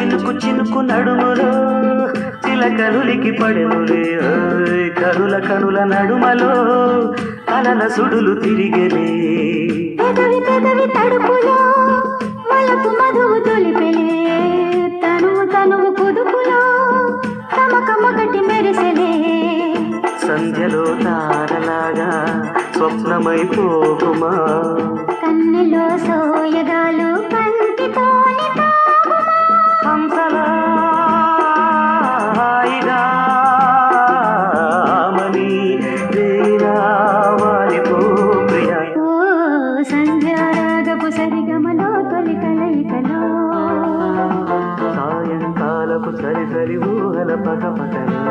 చినుకు చినుకు నడుములో చిలకలులికి పడెనులే కనుల కనుల నడుమలో కలల సుడులు తిరిగెలే పెదవి పెదవి తడుపులో వలపు మధువు తొలిపెలే తనువు తనువు కుదుపులో తమకమొకటి మెరిసెలే సంధ్యలో తారలాగా స్వప్నమైపోకుమా కన్నెలో సోయగాలు కంటితోని తాగుమా హంసలా హాయిగా మని వేలా వాలిపో ప్రియా ఓ సంధ్యారాగపు సరిగమలో తొలి కలయికలో సాయంకాలపు సరి సరి ఊహల పగపగలు